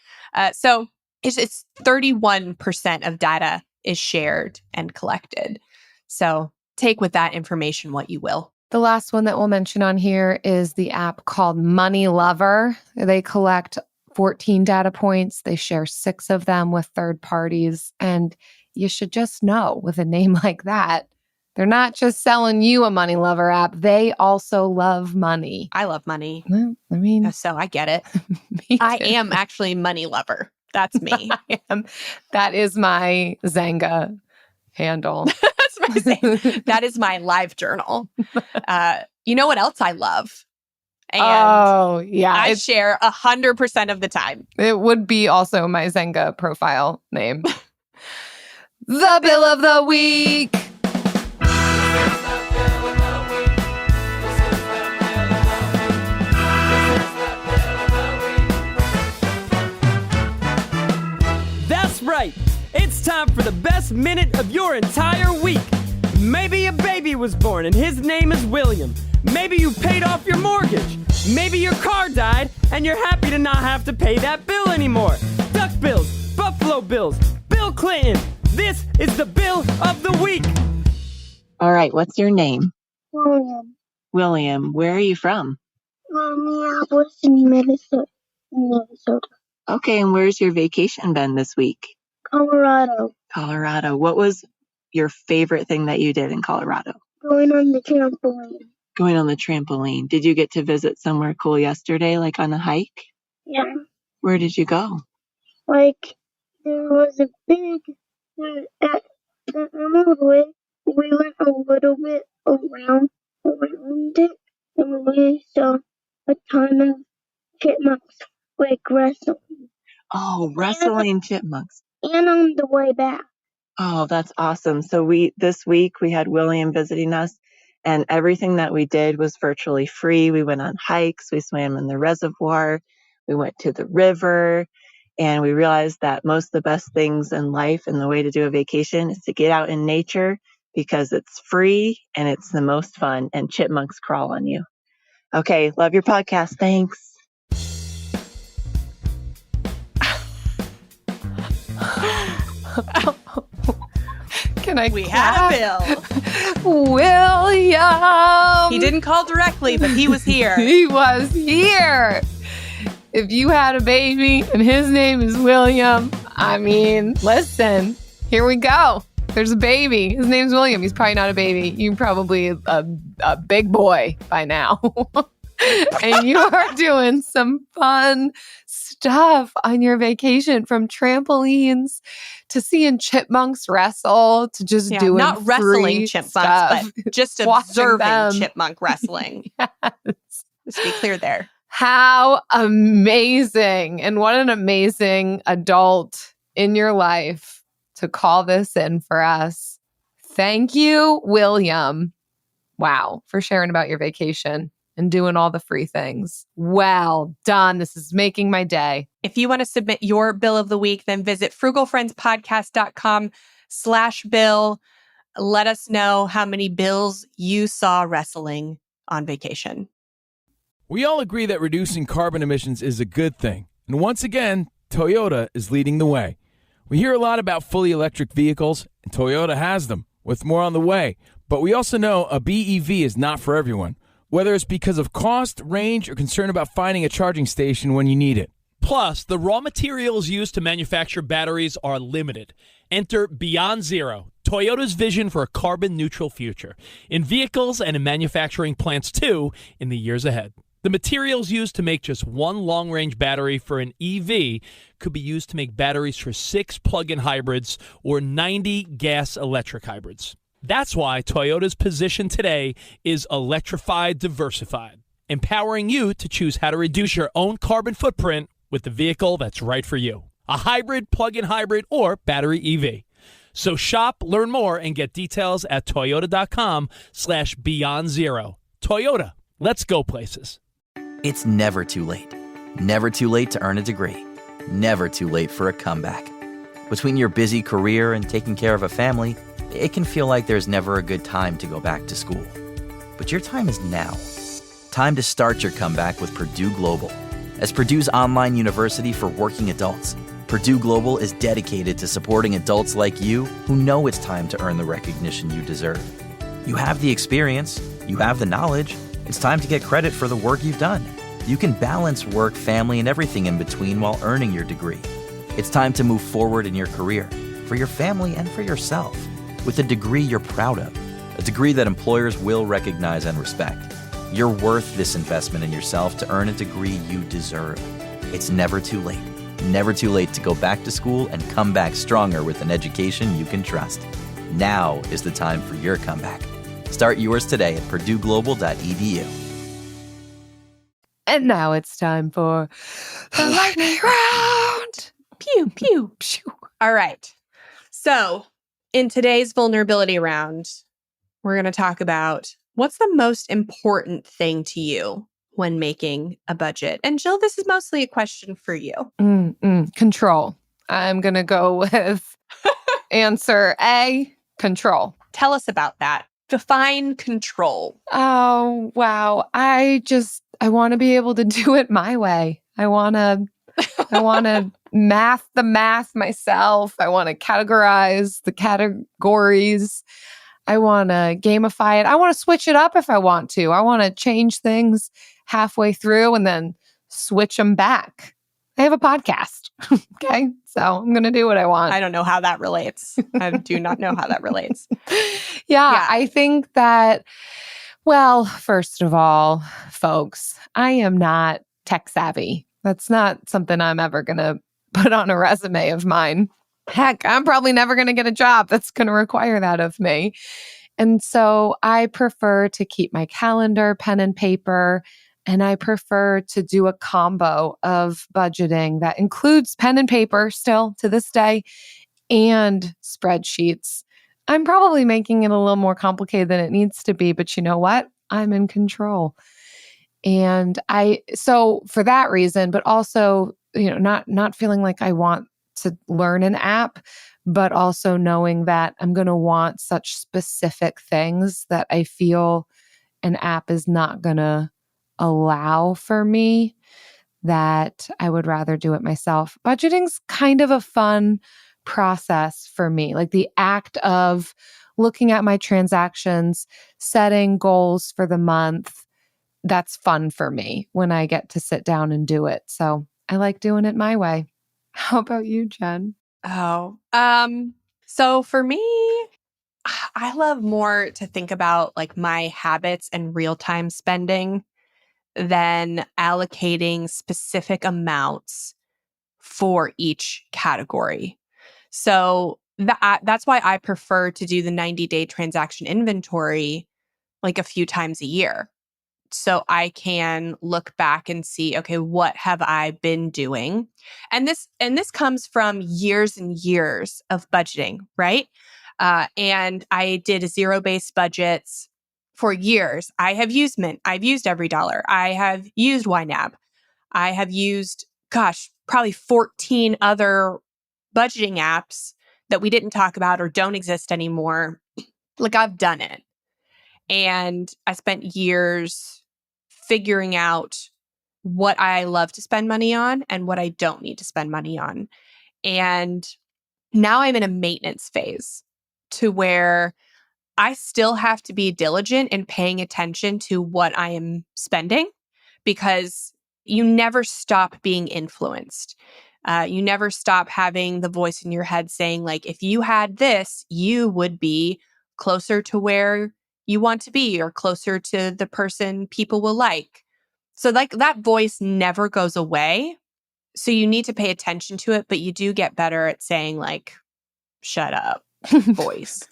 so it's 31% of data is shared and collected. So take with that information what you will. The last one that we'll mention on here is the app called Money Lover. They collect 14 data points. They share 6 of them with third parties. And you should just know, with a name like that, they're not just selling you a Money Lover app. They also love money. I love money. Well, I mean, so I get it. Me I too. am actually money lover. That's me. I am. That is my Zanga handle. That is my live journal. You know what else I love? And I share 100% of the time. It would be also my Zanga profile name. The Bill of the Week. That's right. It's time for the best minute of your entire week. Maybe a baby was born and his name is William. Maybe you paid off your mortgage. Maybe your car died and you're happy to not have to pay that bill anymore. Duck bills, Buffalo Bills, Bill Clinton. This is the Bill of the Week. All right, what's your name? William. William, where are you from? Minneapolis, Minnesota. Okay, and where's your vacation been this week? Colorado. Colorado. What was your favorite thing that you did in Colorado? Going on the trampoline. Going on the trampoline. Did you get to visit somewhere cool yesterday, like on a hike? Yeah. Where did you go? Like, there was a big, at the way, we went a little bit around it, and we saw a ton of chipmunks, like, wrestling. Oh, wrestling chipmunks. And on the way back. Oh, that's awesome. So this week we had William visiting us, and everything that we did was virtually free. We went on hikes, we swam in the reservoir, we went to the river, and we realized that most of the best things in life and the way to do a vacation is to get out in nature because it's free and it's the most fun, and chipmunks crawl on you. Okay, love your podcast. Thanks. Can I We clap? had a bill. William. He didn't call directly, but he was here. He was here. if you had a baby and his name is William, I mean, listen, here we go. There's a baby. His name's William. He's probably not a baby. You're probably a big boy by now. And you are doing some fun stuff on your vacation, from trampolines to seeing chipmunks wrestle to just doing not wrestling chipmunks, stuff. but just observing chipmunk wrestling. Yes. Let's be clear there. How amazing. And what an amazing adult in your life to call this in for us. Thank you, William. Wow, for sharing about your vacation and doing all the free things. Well done. This is making my day. If you want to submit your bill of the week, then visit frugalfriendspodcast.com/bill. Let us know how many bills you saw wrestling on vacation. We all agree that reducing carbon emissions is a good thing. And once again, Toyota is leading the way. We hear a lot about fully electric vehicles, and Toyota has them, with more on the way. But we also know a BEV is not for everyone, whether it's because of cost, range, or concern about finding a charging station when you need it. Plus, the raw materials used to manufacture batteries are limited. Enter Beyond Zero, Toyota's vision for a carbon-neutral future, in vehicles and in manufacturing plants too, in the years ahead. The materials used to make just one long-range battery for an EV could be used to make batteries for 6 plug-in hybrids or 90 gas-electric hybrids. That's why Toyota's position today is electrified diversified, empowering you to choose how to reduce your own carbon footprint with the vehicle that's right for you. A hybrid, plug-in hybrid, or battery EV. So shop, learn more, and get details at toyota.com/beyondzero. Toyota, let's go places. It's never too late. Never too late to earn a degree. Never too late for a comeback. Between your busy career and taking care of a family, it can feel like there's never a good time to go back to school. But your time is now. Time to start your comeback with Purdue Global. As Purdue's online university for working adults, Purdue Global is dedicated to supporting adults like you who know it's time to earn the recognition you deserve. You have the experience, you have the knowledge. It's time to get credit for the work you've done. You can balance work, family, and everything in between while earning your degree. It's time to move forward in your career, for your family and for yourself, with a degree you're proud of, a degree that employers will recognize and respect. You're worth this investment in yourself to earn a degree you deserve. It's never too late. Never too late to go back to school and come back stronger with an education you can trust. Now is the time for your comeback. Start yours today at purdueglobal.edu. And now it's time for the lightning round. Pew, pew, pew. All right. So in today's vulnerability round, we're going to talk about what's the most important thing to you when making a budget. And Jill, this is mostly a question for you. Control. I'm going to go with answer A, control. Tell us about that. Define control. Oh, wow. I want to be able to do it my way. I want to math the math myself. I want to categorize the categories. I want to gamify it. I want to switch it up if I want to. I want to change things halfway through and then switch them back. I have a podcast. Okay. So I'm going to do what I want. I don't know how that relates. I do not know how that relates. Yeah, I think that, well, first of all, folks, I am not tech savvy. That's not something I'm ever going to put on a resume of mine. Heck, I'm probably never going to get a job that's going to require that of me. And so I prefer to keep my calendar, pen and paper, and I prefer to do a combo of budgeting that includes pen and paper still to this day and spreadsheets. I'm probably making it a little more complicated than it needs to be, but you know what? I'm in control. And so for that reason, but also, not feeling like I want to learn an app, but also knowing that I'm going to want such specific things that I feel an app is not going to allow for me, that I would rather do it myself. Budgeting's kind of a fun process for me, like the act of looking at my transactions, setting goals for the month, that's fun for me when I get to sit down and do it. So I like doing it my way. How about you, Jen? So for me, I love more to think about like my habits and real-time spending than allocating specific amounts for each category. So that's why I prefer to do the 90-day transaction inventory like a few times a year. So I can look back and see, okay, what have I been doing? And this comes from years and years of budgeting, right? And I did zero-based budgets for years. I have used Mint. I've used Every Dollar. I have used YNAB. I have used, probably 14 other budgeting apps that we didn't talk about or don't exist anymore. Like I've done it. And I spent years figuring out what I love to spend money on and what I don't need to spend money on. And now I'm in a maintenance phase to where I still have to be diligent in paying attention to what I am spending because you never stop being influenced. You never stop having the voice in your head saying, like, if you had this, you would be closer to where you want to be or closer to the person people will like. So, like, that voice never goes away. So you need to pay attention to it, but you do get better at saying, like, shut up, voice.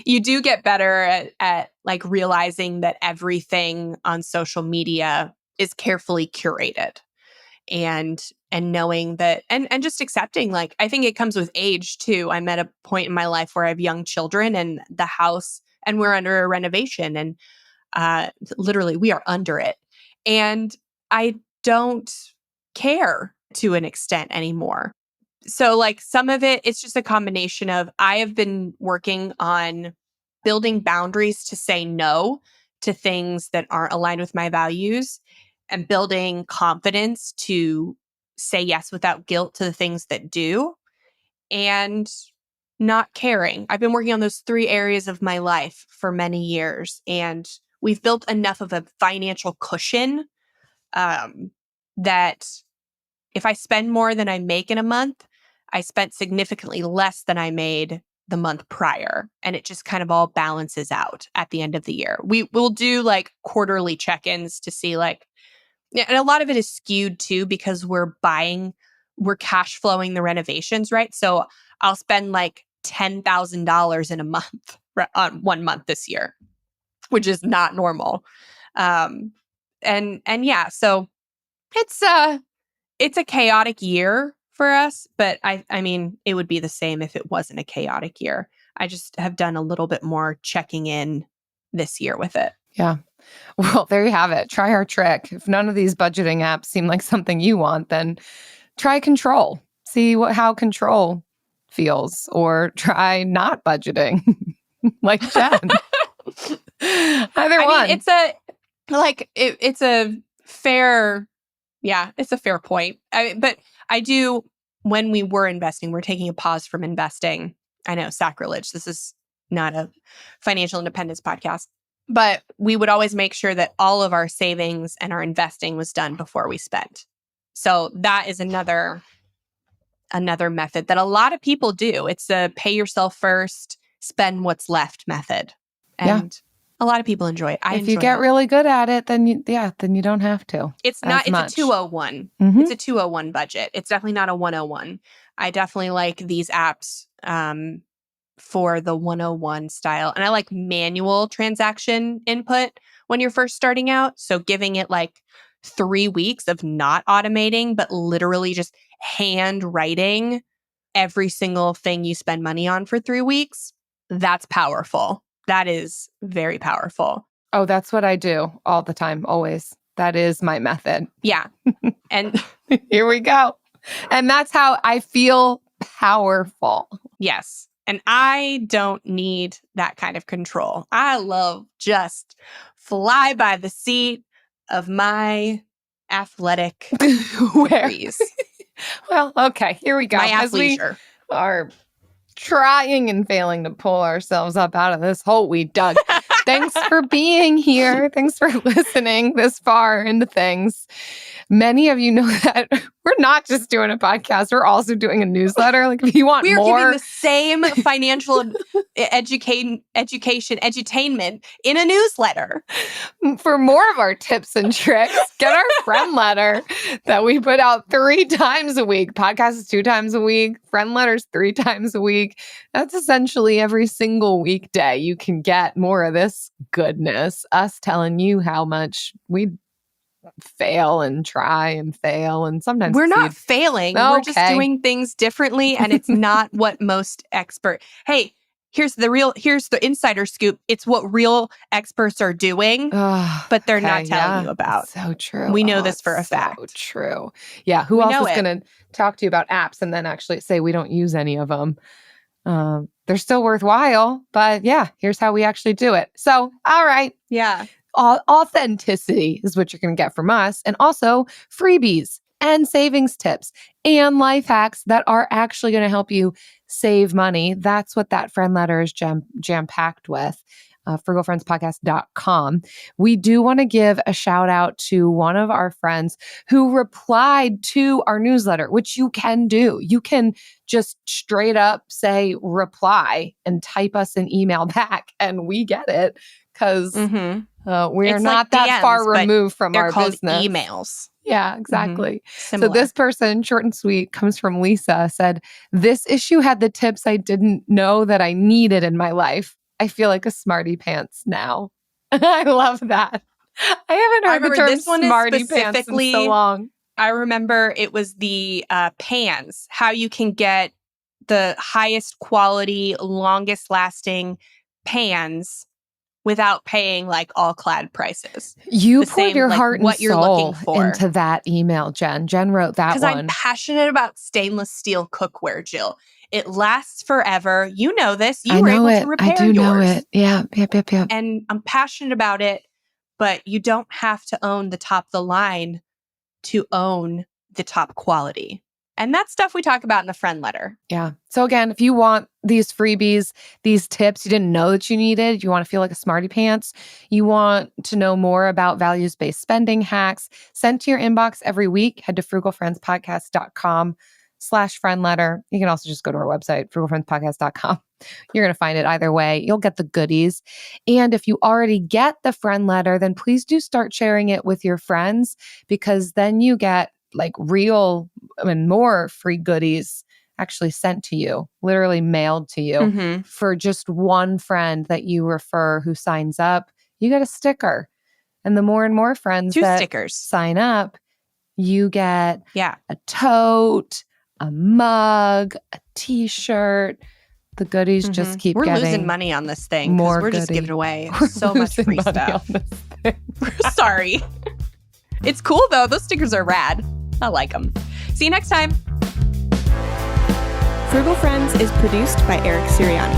You do get better at like realizing that everything on social media is carefully curated and knowing that and just accepting, like, I think it comes with age too. I'm at a point in my life where I have young children and the house and we're under a renovation and literally we are under it. And I don't care to an extent anymore. So like some of it, it's just a combination of I have been working on building boundaries to say no to things that aren't aligned with my values and building confidence to say yes without guilt to the things that do and not caring. I've been working on those 3 areas of my life for many years and we've built enough of a financial cushion that if I spend more than I make in a month, I spent significantly less than I made the month prior. And it just kind of all balances out at the end of the year. We will do like quarterly check-ins to see like, and a lot of it is skewed too because we're cash flowing the renovations, right? So I'll spend like $10,000 in a month on 1 month this year, which is not normal. And yeah, so it's a chaotic year for us, but I mean, it would be the same if it wasn't a chaotic year. I just have done a little bit more checking in this year with it. Yeah. Well, there you have it. Try our trick. If none of these budgeting apps seem like something you want, then try Control. See how Control feels, or try not budgeting like Jen. Either one. It's a fair. Yeah, it's a fair point. But I do, when we were investing, we're taking a pause from investing. I know, sacrilege. This is not a financial independence podcast. But we would always make sure that all of our savings and our investing was done before we spent. So that is another method that a lot of people do. It's a pay yourself first, spend what's left method. And a lot of people enjoy it. If you get really good at it, then you don't have to. It's not, it's a 201. Mm-hmm. It's a 201 budget. It's definitely not a 101. I definitely like these apps for the 101 style. And I like manual transaction input when you're first starting out. So giving it like 3 weeks of not automating, but literally just hand writing every single thing you spend money on for 3 weeks. That's powerful. That is very powerful. Oh, that's what I do all the time, always. That is my method. Yeah. And here we go. And that's how I feel powerful. Yes. And I don't need that kind of control. I love just fly by the seat of my athletic ways. Well, okay, here we go. My athleisure. Are trying and failing to pull ourselves up out of this hole we dug. Thanks for being here. Thanks for listening this far into things. Many of you know that we're not just doing a podcast, we're also doing a newsletter. Like, if you want We're more, giving the same financial edutainment in a newsletter. for more of our tips and tricks, get our friend letter that we put out 3 times a week. Podcast is 2 times a week. Friend letters 3 times a week. That's essentially every single weekday. You can get more of this goodness. Us telling you how much we fail and try and fail and sometimes We're not succeed. failing. We're just doing things differently, and it's not what most Hey, here's the insider scoop. It's what real experts are doing, but they're not telling you about. So true. We know this for a fact. So true. Yeah. Who else is going to talk to you about apps and then actually say we don't use any of them? They're still worthwhile, but yeah, here's how we actually do it. So, all right. Yeah. Authenticity is what you're going to get from us, and also freebies and savings tips and life hacks that are actually going to help you save money. That's what that friend letter is jam-packed with. frugalfriendspodcast.com. We do want to give a shout out to one of our friends who replied to our newsletter, which you can do. You can just straight up say reply and type us an email back, and we get it because we're not like that DMs, far removed from our business. Emails. Yeah, exactly. So this person, short and sweet, comes from Lisa, said, "This issue had the tips I didn't know that I needed in my life. I feel like a smarty pants now." I love that. I haven't heard the term smarty pants in so long. I remember it was the pans, how you can get the highest quality, longest lasting pans without paying like all clad prices. You poured your heart and soul into that email, Jen. Jen wrote that one. Because I'm passionate about stainless steel cookware, Jill. It lasts forever. You know this. You were able to repair yours. I do know it. Yeah. And I'm passionate about it, but you don't have to own the top of the line to own the top quality. And that's stuff we talk about in the friend letter. Yeah. So again, if you want these freebies, these tips you didn't know that you needed, you want to feel like a smarty pants, you want to know more about values-based spending hacks, sent to your inbox every week, head to frugalfriendspodcast.com/friend letter. You can also just go to our website, frugalfriendspodcast.com. You're going to find it either way. You'll get the goodies. And if you already get the friend letter, then please do start sharing it with your friends, because then you get like real and more free goodies actually sent to you, literally mailed to you for just one friend that you refer who signs up. You get a sticker. And the more and more friends sign up, you get a tote, a mug, a t-shirt. The goodies just keep We're getting losing money on this thing because we're just giving away so much free stuff. We're sorry. It's cool though. Those stickers are rad. I like them. See you next time. Frugal Friends is produced by Eric Siriani.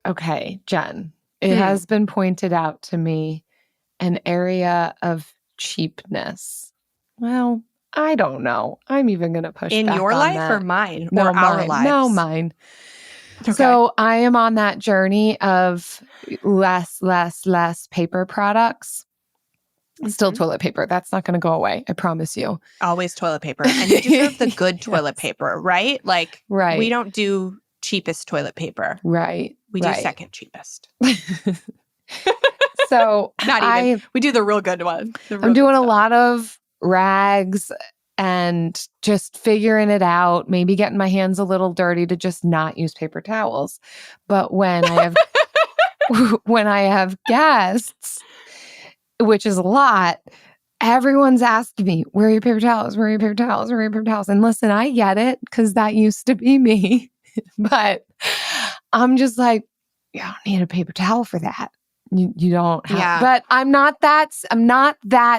Okay, Jen, it has been pointed out to me an area of cheapness. Well, I don't know. I'm even going to push in back your on life that. or mine No, or mine. our lives? No, mine. Okay. So I am on that journey of less paper products. Still toilet paper. That's not going to go away. I promise you. Always toilet paper. And you deserve the good toilet paper, right? Like, we don't do cheapest toilet paper. Right. We do second cheapest. So not even. We do the real good one. I'm doing a lot of rags and just figuring it out, maybe getting my hands a little dirty to just not use paper towels. But when I have when I have guests, which is a lot, everyone's asking me, "Where are your paper towels? Where are your paper towels? Where are your paper towels?" And listen, I get it because that used to be me. But I'm just like, you don't need a paper towel for that. You don't have, but I'm not that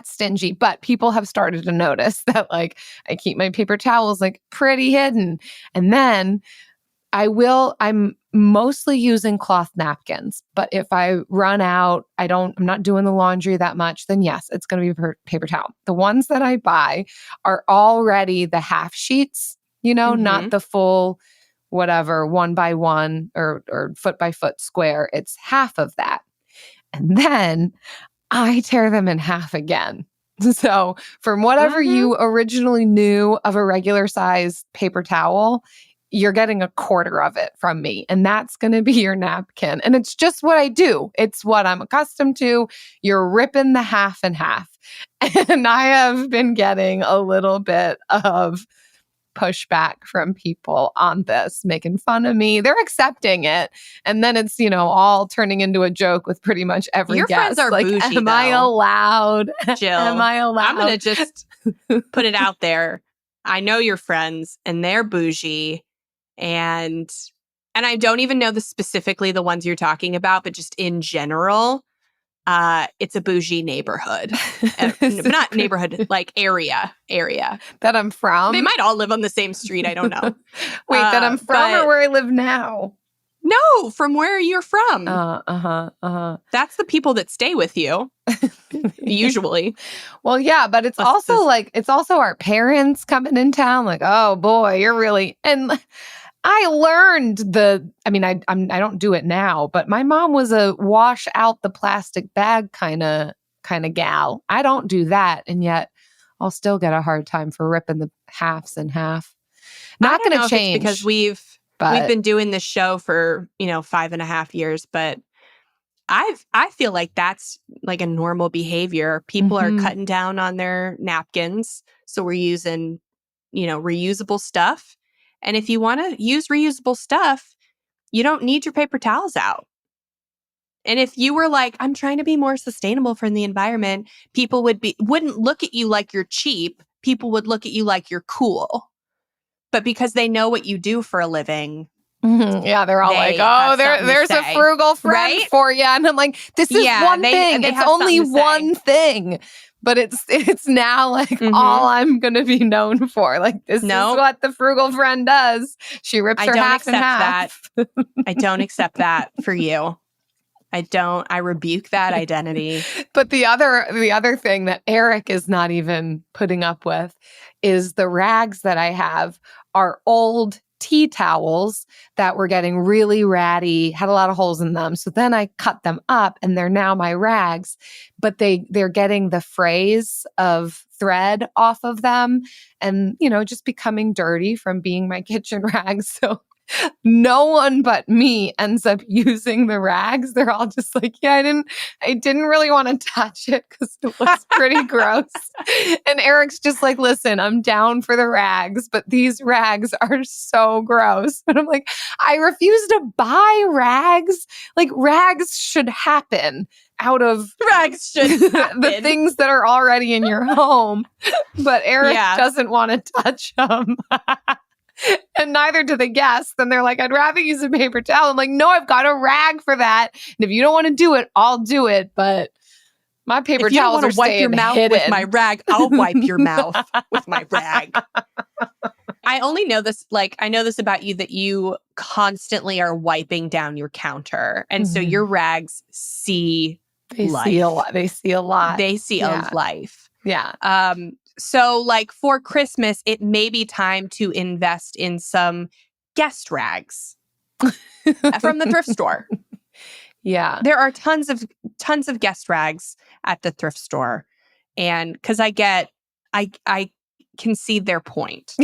stingy, but people have started to notice that like I keep my paper towels like pretty hidden. And then I'm mostly using cloth napkins. But if I run out, I'm not doing the laundry that much, then yes, it's going to be paper towel. The ones that I buy are already the half sheets, not the full whatever 1x1 or foot by foot square. It's half of that. And then I tear them in half again. So from whatever you originally knew of a regular size paper towel, you're getting a quarter of it from me. And that's going to be your napkin. And it's just what I do. It's what I'm accustomed to. You're ripping the half in half. And I have been getting a little bit of pushback from people on this, making fun of me. They're accepting it. And then it's, all turning into a joke with pretty much every Your guest. friends are bougie, am I allowed? Jill, Am I allowed? I'm going to just put it out there. I know your friends and they're bougie. And I don't even know specifically the ones you're talking about, but just in general, it's a bougie neighborhood. Not neighborhood, like area that I'm from. They might all live on the same street. I don't know. Wait, that I'm from or where I live now? No, from where you're from. That's the people that stay with you, usually. Well, yeah, but it's also it's also our parents coming in town. Like, oh boy, you're really and. I learned I don't do it now, but my mom was a wash out the plastic bag kind of gal. I don't do that. And yet I'll still get a hard time for ripping the halves in half. Not going to change because we've been doing this show for, 5.5 years, but I feel like that's like a normal behavior. People are cutting down on their napkins. So we're using, reusable stuff. And if you want to use reusable stuff, you don't need your paper towels out. And if you were like, I'm trying to be more sustainable for the environment, people wouldn't look at you like you're cheap. People would look at you like you're cool. But because they know what you do for a living. Yeah, they're all like, oh, there's a frugal friend for you. And I'm like, this is one thing. It's only one thing. But it's now like all I'm going to be known for. Like, this is what the frugal friend does. She rips her half in half. I don't accept that for you. I rebuke that identity. But the other thing that Eric is not even putting up with is the rags that I have are old tea towels that were getting really ratty, had a lot of holes in them. So then I cut them up and they're now my rags, but they're getting the frays of thread off of them and, just becoming dirty from being my kitchen rags. So no one but me ends up using the rags. They're all just like, yeah, I didn't really want to touch it because it was pretty gross. And Eric's just like, listen, I'm down for the rags, but these rags are so gross. And I'm like, I refuse to buy rags. Like, rags should happen out of the things that are already in your home. But Eric doesn't want to touch them. And neither do the guests. Then they're like, I'd rather use a paper towel. I'm like, no, I've got a rag for that. And if you don't want to do it, I'll do it. But my paper towels are staying hidden. If you don't want to wipe your mouth with my rag, I'll wipe your mouth with my rag. I only know this, I know this about you, that you constantly are wiping down your counter. And so your rags see life. They see a lot. They see a life. Yeah. So for Christmas, it may be time to invest in some guest rags from the thrift store. Yeah. There are tons of guest rags at the thrift store. And because I concede their point.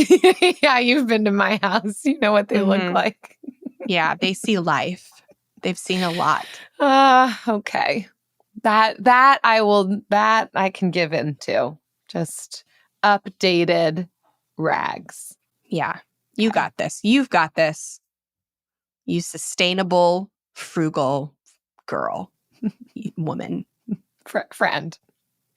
Yeah, you've been to my house. You know what they look like. Yeah, they see life. They've seen a lot. Okay. That I can give into. Just updated rags. Yeah. You got this. You've got this. You sustainable, frugal girl, woman. Friend.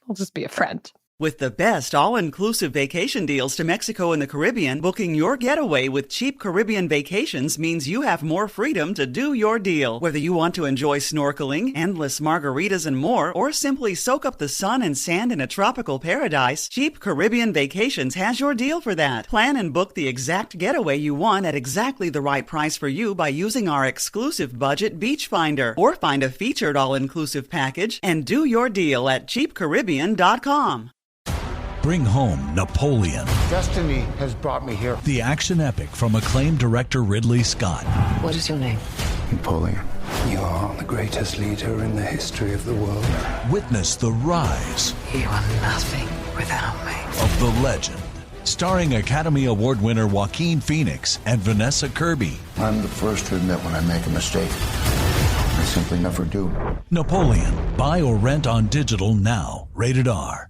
I'll just be a friend. With the best all-inclusive vacation deals to Mexico and the Caribbean, booking your getaway with Cheap Caribbean Vacations means you have more freedom to do your deal. Whether you want to enjoy snorkeling, endless margaritas and more, or simply soak up the sun and sand in a tropical paradise, Cheap Caribbean Vacations has your deal for that. Plan and book the exact getaway you want at exactly the right price for you by using our exclusive budget Beach Finder, or find a featured all-inclusive package and do your deal at cheapcaribbean.com. Bring home Napoleon. Destiny has brought me here. The action epic from acclaimed director Ridley Scott. What is your name? Napoleon. You are the greatest leader in the history of the world. Witness the rise. You are nothing without me. Of the legend. Starring Academy Award winner Joaquin Phoenix and Vanessa Kirby. I'm the first to admit when I make a mistake. I simply never do. Napoleon. Buy or rent on digital now. Rated R.